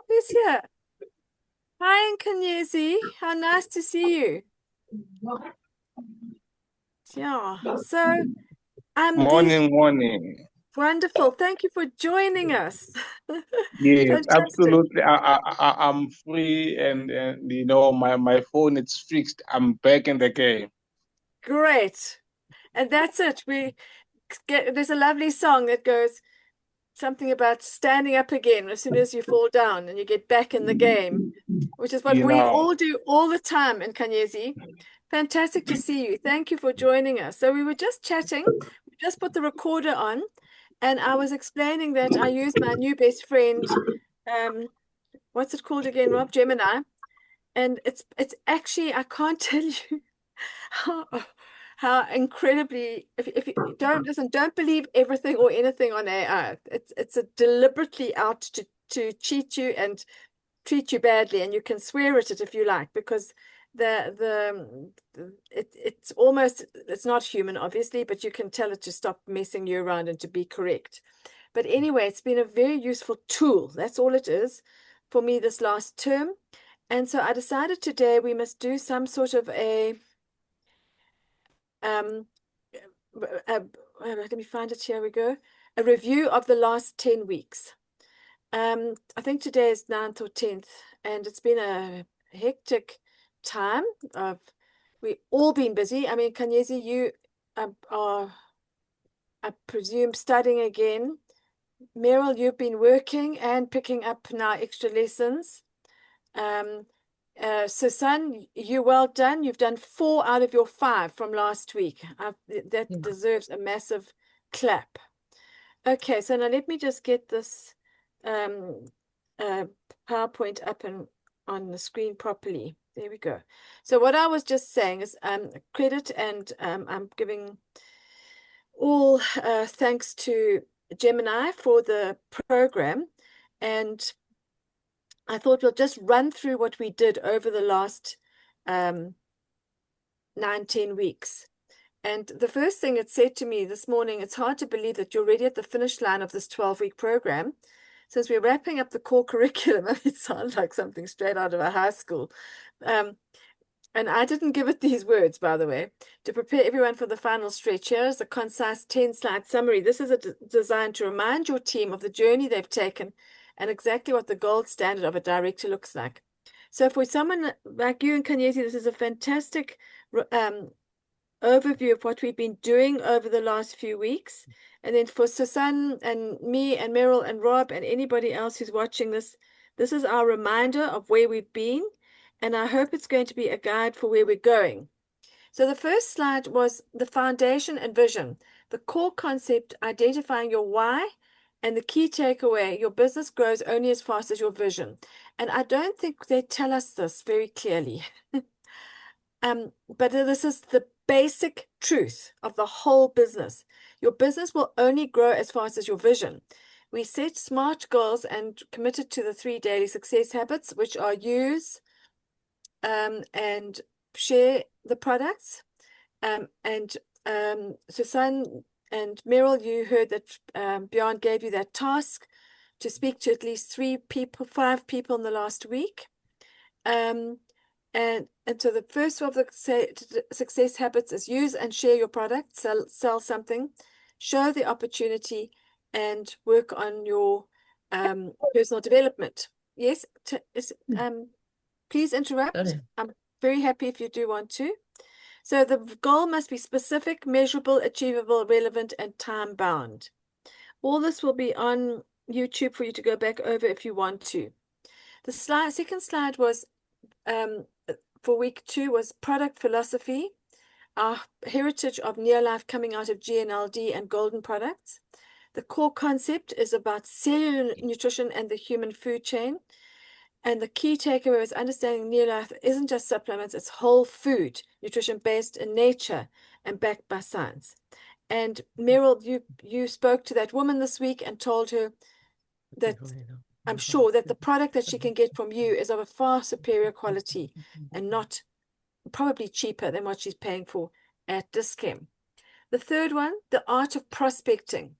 Who's here? Hi, Nkanyezi. How nice to see you. Yeah. So, these Morning, morning. wonderful. Thank you for joining us. Yes, Fantastic. absolutely. I'm free and my phone is fixed. I'm back in the game. Great. And that's it. There's a lovely song that goes something about standing up again as soon as you fall down and you get back in the game, which is what You we know, all do all the time in Kanyezi. Fantastic to see you. Thank you for joining us. So we were just chatting. We just put the recorder on, and I was explaining that I use my new best friend, um, what's it called again, Rob? Gemini. And it's actually I can't tell you how how incredibly if you don't listen, don't believe everything or anything on AI. It's a deliberately out to cheat you and treat you badly, and you can swear at it if you like, because it's almost it's not human, obviously, but you can tell it to stop messing you around and to be correct. But anyway, it's been a very useful tool. That's all it is for me this last term. And so I decided today we must do some sort of um let me find it. Here we go. A review of the last 10 weeks. I think today is 9th or 10th, and it's been a hectic time of we all been busy. I mean, Kanyezi, you are, I presume, studying again. Meryl, you've been working and picking up now extra lessons. Um, Susan, you well done. You've done 4 out of your 5 from last week. That Yeah. deserves a massive clap. Okay, so now let me just get this um, uh, PowerPoint up and on the screen properly. There we go. So what I was just saying is credit, and I'm giving all thanks to Gemini for the program. And I thought we'll just run through what we did over the last 9, 10 weeks. And the first thing it said to me this morning, it's hard to believe that you're already at the finish line of this 12-week program. Since we're wrapping up the core curriculum, it sounds like something straight out of a high school. Um, and I didn't give it these words, by the way. To prepare everyone for the final stretch, here is a concise 10-slide summary. This is designed to remind your team of the journey they've taken and exactly what the gold standard of a director looks like. So for someone like you and Kanyeti, this is a fantastic overview of what we've been doing over the last few weeks. And then for Susan and me and Meryl and Rob and anybody else who's watching this, this is our reminder of where we've been. And I hope it's going to be a guide for where we're going. So the first slide was the foundation and vision, the core concept, identifying your why, and the key takeaway, your business grows only as fast as your vision. And I don't think they tell us this very clearly. But this is the basic truth of the whole business. Your business will only grow as fast as your vision. We set SMART goals and committed to the 3 daily success habits, which are use and share the products. And Susan and Meryl, you heard that Bjorn gave you that task to speak to at least 3 people, 5 people in the last week. And so the first of the success habits is use and share your product, sell something, show the opportunity, and work on your personal development. Yes, please interrupt. Sorry. I'm very happy if you do want to. So the goal must be specific, measurable, achievable, relevant, and time bound. All this will be on YouTube for you to go back over if you want to. The second slide was for week 2 was product philosophy, our heritage of near life coming out of GNLD and golden products. The core concept is about cellular nutrition and the human food chain. And the key takeaway is understanding near life isn't just supplements, it's whole food, nutrition based in nature and backed by science. And Meryl, you spoke to that woman this week and told her that I'm sure that the product that she can get from you is of a far superior quality and not probably cheaper than what she's paying for at Dis-Chem. The third one, the art of prospecting.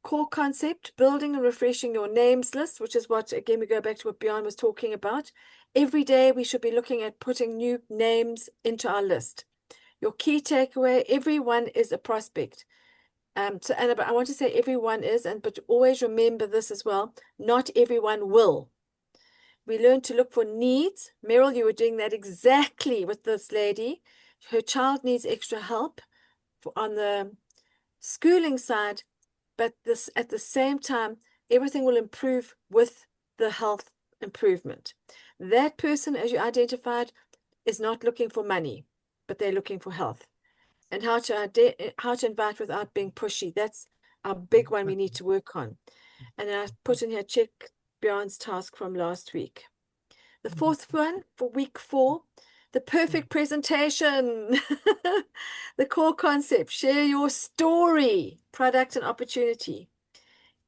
core concept, building and refreshing your names list, which is what, again, we go back to what Bjorn was talking about. Every day we should be looking at putting new names into our list. Your key takeaway, everyone is a prospect. And I want to say everyone is, but always remember this as well, not everyone will. We learn to look for needs. Meryl, you were doing that exactly with this lady. Her child needs extra help on the schooling side, but this at the same time, everything will improve with the health improvement. That person, as you identified, is not looking for money, but they're looking for health. And how to invite without being pushy. That's our big one we need to work on. And I put in here, check Bjorn's task from last week. The fourth one for week 4, the perfect presentation. The core concept, share your story, product and opportunity.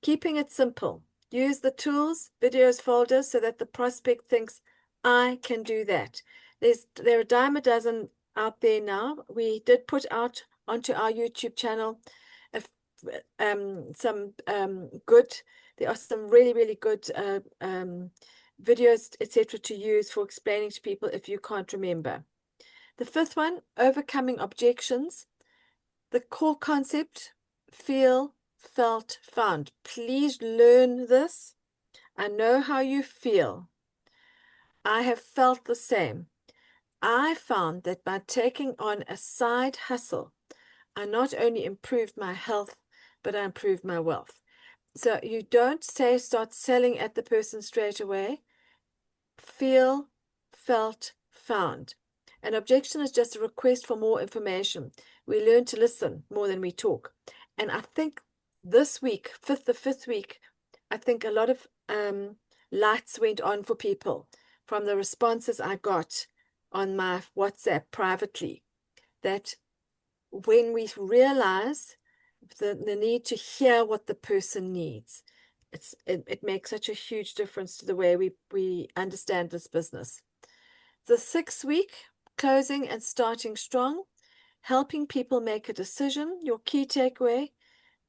Keeping it simple. Use the tools, videos, folders so that the prospect thinks, I can do that. There are a dime a dozen out there now. We did put out onto our YouTube channel some good, there are some really, really good videos, etc., to use for explaining to people if you can't remember. The fifth one, overcoming objections. The core concept, feel, felt, found. Please learn this. I know how you feel. I have felt the same. I found that by taking on a side hustle, I not only improved my health, but I improved my wealth. So you don't say start selling at the person straight away. Feel, felt, found. An objection is just a request for more information. We learn to listen more than we talk. And I think this week, the fifth week, I think a lot of lights went on for people from the responses I got on my WhatsApp privately, that when we realize the need to hear what the person needs, it makes such a huge difference to the way we understand this business. The 6th week, closing and starting strong, helping people make a decision. Your key takeaway,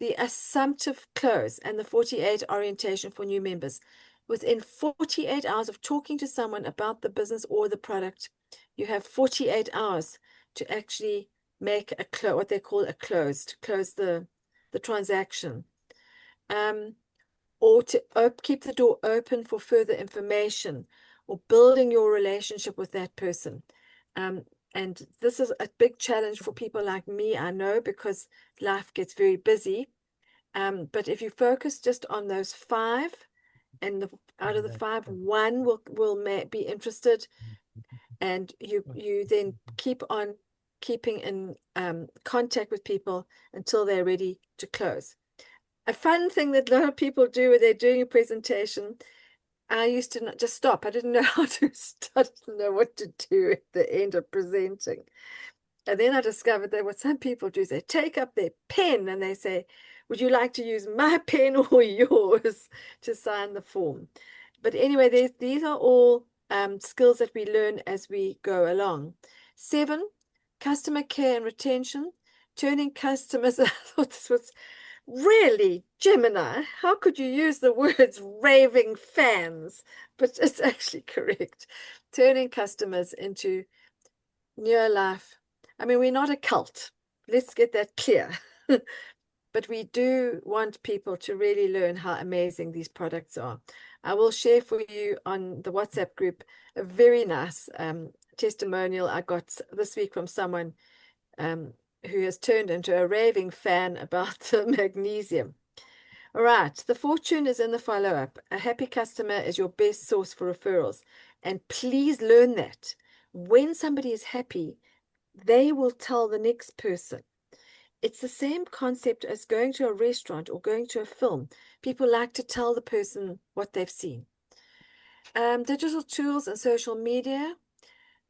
the assumptive close and the 48 orientation for new members. Within 48 hours of talking to someone about the business or the product, you have 48 hours to actually make what they call a close, to close the transaction. Or to keep the door open for further information or building your relationship with that person. And this is a big challenge for people like me, I know, because life gets very busy. But if you focus just on those 5, and out of the 5, 1 will be interested, and you then keep on keeping in contact with people until they're ready to close. A fun thing that a lot of people do when they're doing a presentation, I used to not just stop. I didn't know how to start, I didn't know what to do at the end of presenting. And then I discovered that what some people do is they take up their pen and they say, would you like to use my pen or yours to sign the form? But anyway, these are all skills that we learn as we go along. 7, customer care and retention, turning customers. I thought this was really, Gemini, how could you use the words raving fans? But it's actually correct. Turning customers into near life. I mean, we're not a cult. Let's get that clear. But we do want people to really learn how amazing these products are. I will share for you on the WhatsApp group a very nice testimonial I got this week from someone who has turned into a raving fan about the magnesium. All right, the fortune is in the follow-up. A happy customer is your best source for referrals. And please learn that. When somebody is happy, they will tell the next person. It's the same concept as going to a restaurant or going to a film. People like to tell the person what they've seen. Digital tools and social media.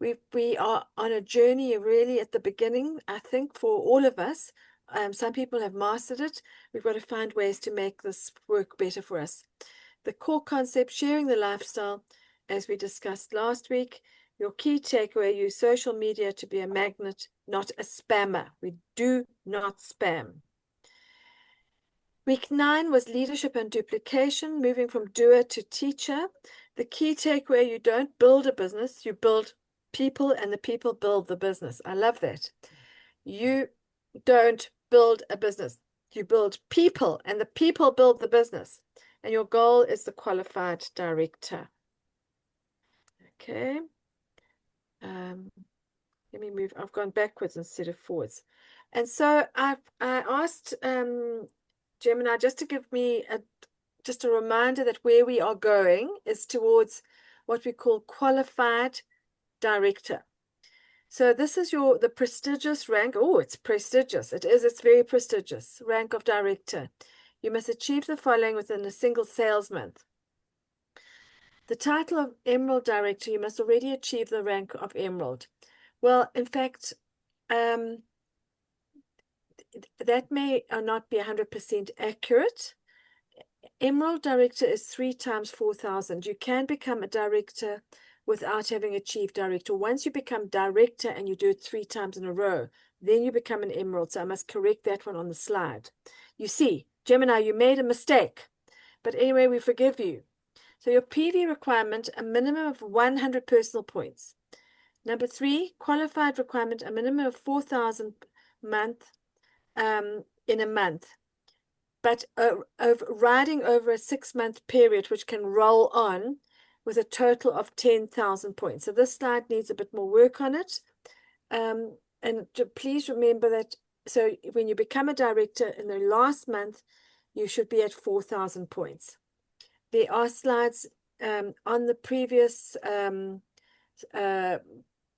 We are on a journey really at the beginning, I think, for all of us. Some people have mastered it. We've got to find ways to make this work better for us. The core concept, sharing the lifestyle, as we discussed last week. Your key takeaway, use social media to be a magnet, not a spammer. We do not spam. Week 9 was leadership and duplication, moving from doer to teacher. The key takeaway, you don't build a business, you build people, and the people build the business. I love that. You don't build a business. You build people, and the people build the business. And your goal is the qualified director. Okay. Let me move. I've gone backwards instead of forwards. And so I asked Gemini just to give me just a reminder that where we are going is towards what we call qualified director. So this is the prestigious rank. Oh, it's prestigious. It is. It's very prestigious rank of director. You must achieve the following within a single sales month. The title of Emerald Director, you must already achieve the rank of Emerald. Well, in fact, that may not be 100% accurate. Emerald Director is 3 times 4,000. You can become a director without having achieved director. Once you become director and you do it 3 times in a row, then you become an emerald. So I must correct that one on the slide. You see, Gemini, you made a mistake. But anyway, we forgive you. So your PV requirement, a minimum of 100 personal points. Number 3, qualified requirement, a minimum of 4,000 month in a month. But riding over a 6-month period, which can roll on with a total of 10,000 points. So this slide needs a bit more work on it. And please remember that, so when you become a director in the last month, you should be at 4,000 points. There are slides on the previous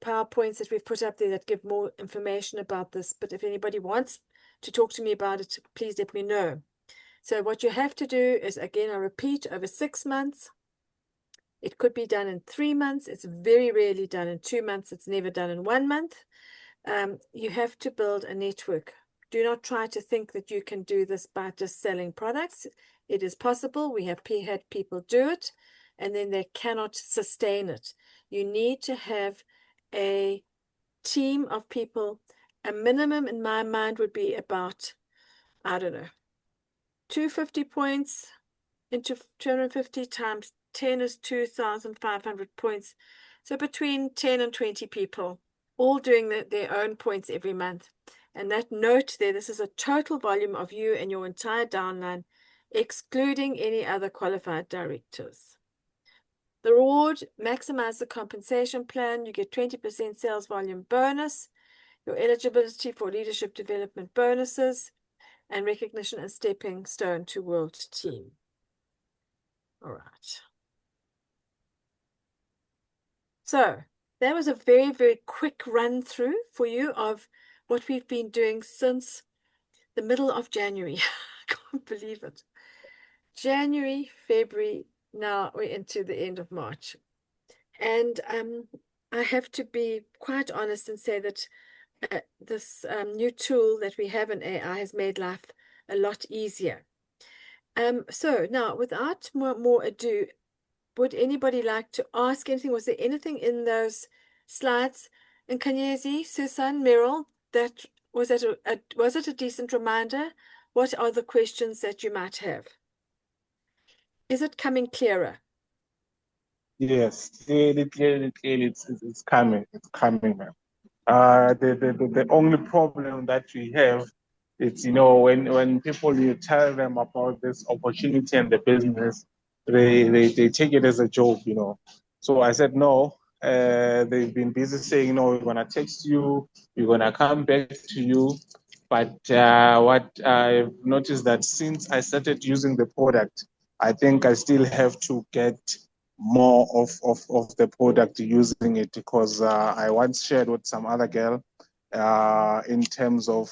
PowerPoints that we've put up there that give more information about this. But if anybody wants to talk to me about it, please let me know. So what you have to do is, again, I repeat, over 6 months. It could be done in 3 months. It's very rarely done in 2 months. It's never done in 1 month. You have to build a network. Do not try to think that you can do this by just selling products. It is possible. We have had people do it, and then they cannot sustain it. You need to have a team of people. A minimum in my mind would be about, I don't know, 250 points into 250 times 10 is 2,500 points. So between 10 and 20 people, all doing their own points every month. And that note there, this is a total volume of you and your entire downline, excluding any other qualified directors. The reward, maximize the compensation plan. You get 20% sales volume bonus, your eligibility for leadership development bonuses, and recognition and stepping stone to world team. All right. So that was a very, very quick run through for you of what we've been doing since the middle of January. I can't believe it. January, February, now we're into the end of March. And I have to be quite honest and say that this new tool that we have in AI has made life a lot easier. So now, without more ado, would anybody like to ask anything? Was there anything in those slides? And Kanyezi, Susan, Meryl, was it a decent reminder? What are the questions that you might have? Is it coming clearer? Yes, clearly, it's coming. It's coming, man. The only problem that we have is, when people, you tell them about this opportunity and the business, they take it as a joke. So I said, no, they've been busy saying, no, we're going to text you, we're going to come back to you. But what I've noticed that since I started using the product, I think I still have to get more of the product using it, because I once shared with some other girl in terms of,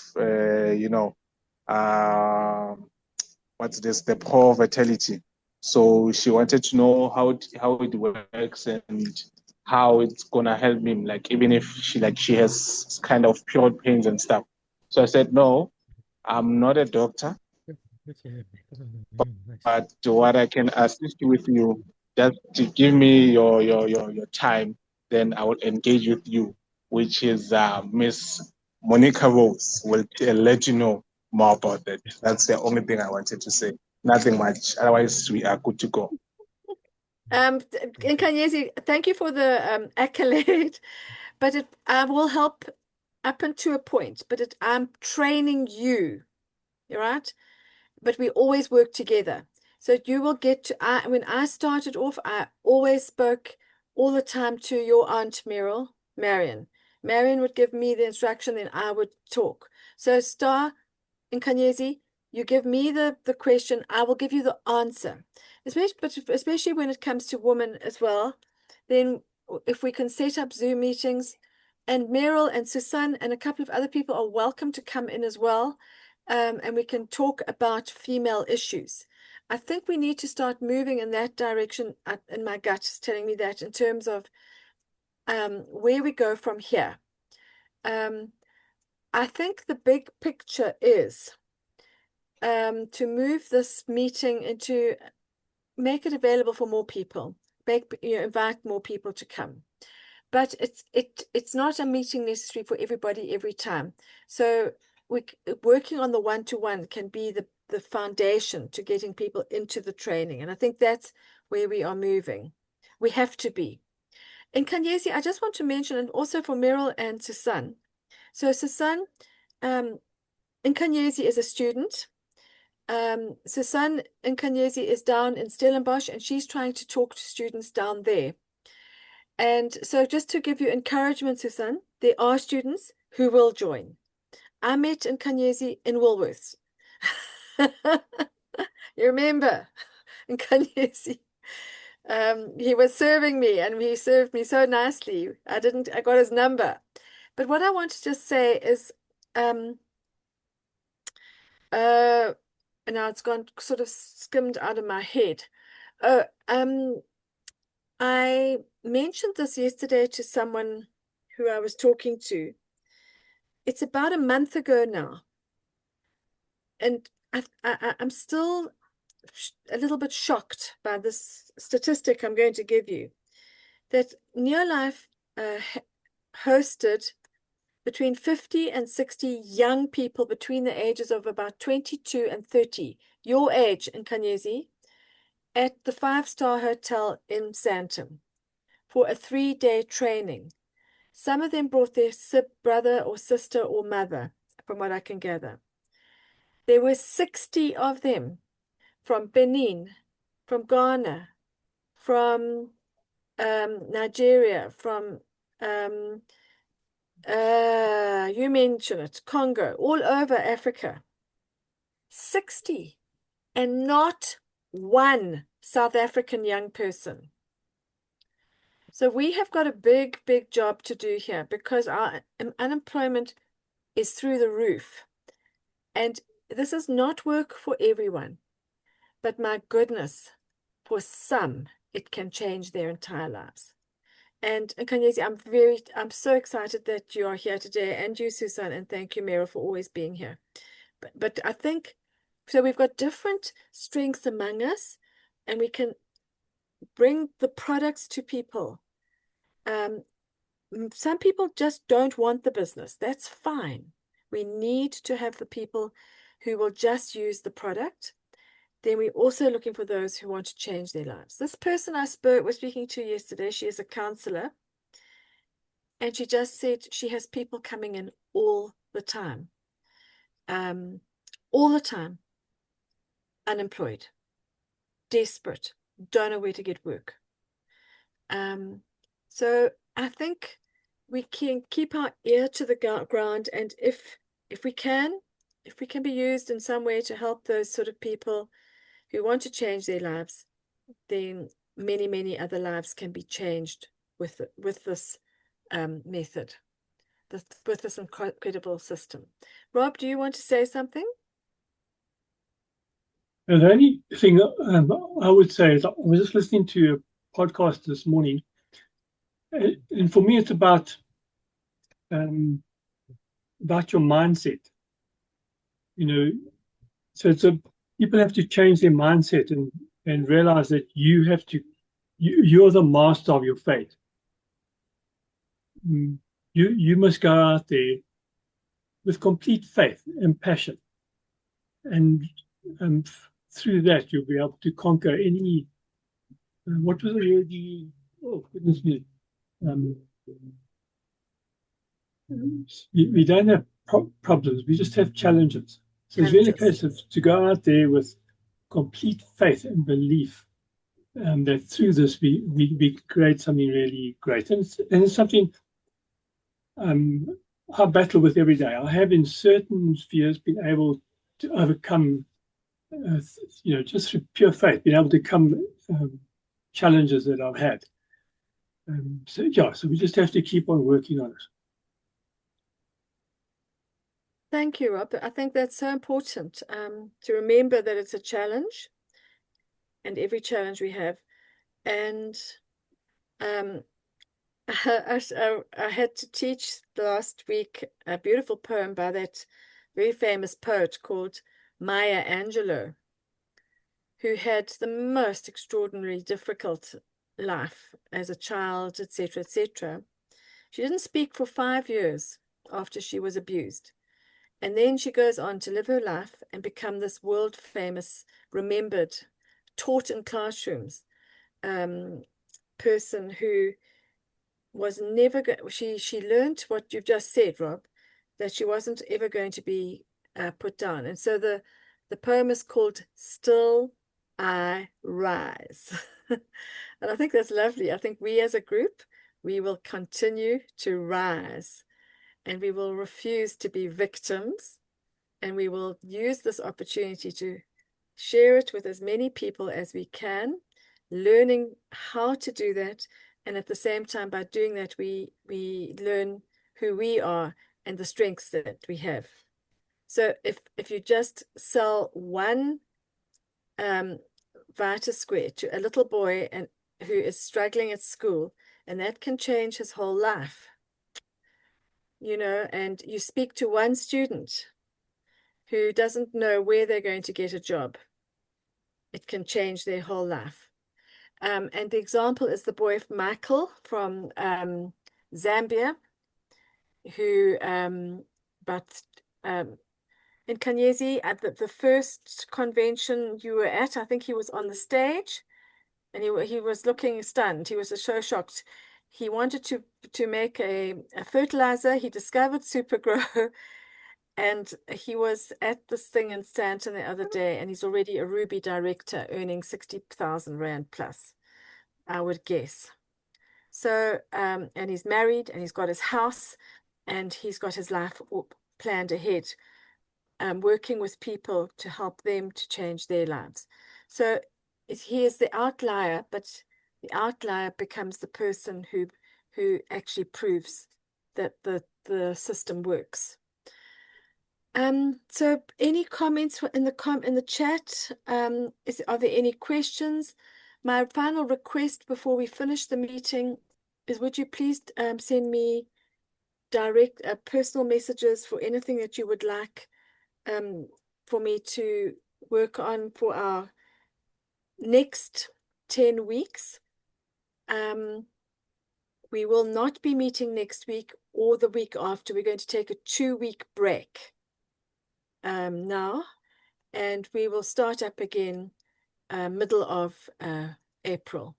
what's this, the poor vitality. So she wanted to know how it works and how it's gonna help me, like even if she has kind of period pains and stuff. So I said, no, I'm not a doctor, but what I can assist you with, you just to give me your time, then I will engage with you, which is Miss Monica Rose will let you know. more about that. That's the only thing I wanted to say. Nothing much. Otherwise, we are good to go. Nkanyezi, thank you for the accolade, but I will help up until a point, but I'm training you, right? But we always work together. So you will get to, when I started off, I always spoke all the time to your Aunt Marion. Marion would give me the instruction, then I would talk. So Star and Kanyezi, you give me the question, I will give you the answer. Especially when it comes to women as well, then if we can set up Zoom meetings, and Meryl and Susan and a couple of other people are welcome to come in as well, and we can talk about female issues. I think we need to start moving in that direction, and my gut is telling me that in terms of where we go from here. I think the big picture is to move this meeting into, make it available for more people, invite more people to come. But it's not a meeting necessary for everybody every time. So working on the one-to-one can be the foundation to getting people into the training. And I think that's where we are moving. We have to be. In Kanyesi, I just want to mention, and also for Meryl and Susan. So Susan in Kanyesi is a student. Susan in Kanyesi is down in Stellenbosch, and she's trying to talk to students down there. And so just to give you encouragement, Susan, there are students who will join. I met in Kanyesi in Woolworths. You remember, in Kanyesi. He was serving me, and he served me so nicely. I got his number. But what I want to just say is, now it's gone sort of skimmed out of my head. Oh, I mentioned this yesterday to someone who I was talking to. It's about a month ago now, and I'm still a little bit shocked by this statistic I'm going to give you, that Neolife hosted between 50 and 60 young people between the ages of about 22 and 30, your age in Kanyezi, at the 5-star hotel in Sandton for a 3-day training. Some of them brought their brother or sister or mother, from what I can gather. There were 60 of them from Benin, from Ghana, from Nigeria, from, you mentioned it, Congo, all over Africa. 60, and not one South African young person. So we have got a big, big job to do here, because our unemployment is through the roof. And this is not work for everyone. But my goodness, for some, it can change their entire lives. And Kanyesi, I'm so excited that you are here today, and you, Susan, and thank you, Meryl, for always being here. But I think, so we've got different strengths among us, and we can bring the products to people. Some people just don't want the business. That's fine. We need to have the people who will just use the product. Then we're also looking for those who want to change their lives. This person I was speaking to yesterday, she is a counselor, and she just said she has people coming in all the time, unemployed, desperate, don't know where to get work. So I think we can keep our ear to the ground, and if we can be used in some way to help those sort of people who want to change their lives, then many, many other lives can be changed with this method, with this incredible system. Rob, do you want to say something? And the only thing I would say is I was just listening to a podcast this morning, and for me, it's about your mindset. So people have to change their mindset and realize that you're the master of your fate. You must go out there with complete faith and passion and through that you'll be able to conquer any. What was the word? Oh goodness me! We don't have problems. We just have challenges. So it's really a Challenges. case of to go out there with complete faith and belief that through this we create something really great, and it's something I battle with every day. I have in certain spheres been able to overcome, just through pure faith, been able to come challenges that I've had. So we just have to keep on working on it. Thank you, Rob. I think that's so important to remember that it's a challenge, and every challenge we have. And I had to teach last week a beautiful poem by that very famous poet called Maya Angelou, who had the most extraordinarily difficult life as a child, etc., etc. She didn't speak for 5 years after she was abused. And then she goes on to live her life and become this world famous, remembered, taught in classrooms person who was never she learned what you've just said, Rob, that she wasn't ever going to be put down. And so the poem is called Still I Rise. And I think that's lovely. I think we as a group, we will continue to rise, and we will refuse to be victims, and we will use this opportunity to share it with as many people as we can, learning how to do that. And at the same time, by doing that, we learn who we are and the strengths that we have. So if you just sell one Vita Square to a little boy and who is struggling at school, and that can change his whole life, and you speak to one student who doesn't know where they're going to get a job, it can change their whole life. And the example is the boy Michael from Zambia, who, but in Kanyezi, at the first convention you were at, I think he was on the stage, and he was looking stunned. He was so shocked. He wanted to make a fertilizer. He discovered Supergrow, and he was at this thing in Stanton the other day, and he's already a Ruby director, earning 60,000 Rand plus, I would guess. So, and he's married, and he's got his house, and he's got his life planned ahead, working with people to help them to change their lives. So he is the outlier, but the outlier becomes the person who actually proves that the system works. So any comments in the chat? Are there any questions? My final request before we finish the meeting is, would you please send me direct personal messages for anything that you would like for me to work on for our next 10 weeks. We will not be meeting next week or the week after. We're going to take a 2-week break now, and we will start up again middle of April.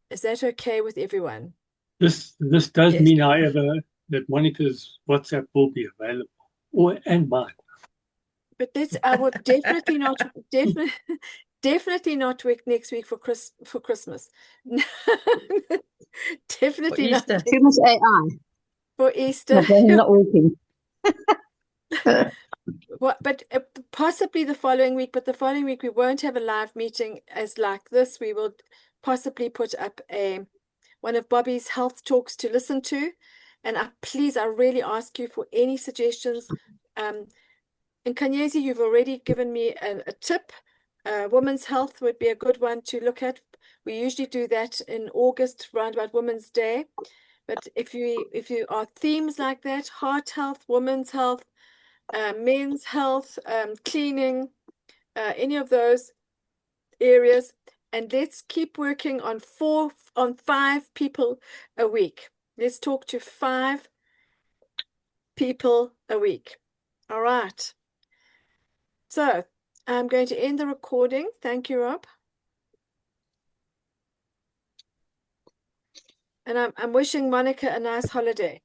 Is that okay with everyone? This does Yes. mean, however, that Monica's WhatsApp will be available, and mine. But I will definitely not definitely not work next week for Christmas. Definitely not Too much AI. for Easter. My brain not working. But possibly the following week. But the following week we won't have a live meeting as like this. We will possibly put up one of Bobby's health talks to listen to. And please, I really ask you for any suggestions. In Kanyezi, you've already given me a tip. Women's health would be a good one to look at. We usually do that in August, around about Women's Day. But if you are themes like that, heart health, women's health, men's health, cleaning, any of those areas, and let's keep working on 5 people a week. Let's talk to 5 people a week. All right. So I'm going to end the recording. Thank you, Rob. And I'm wishing Monica a nice holiday.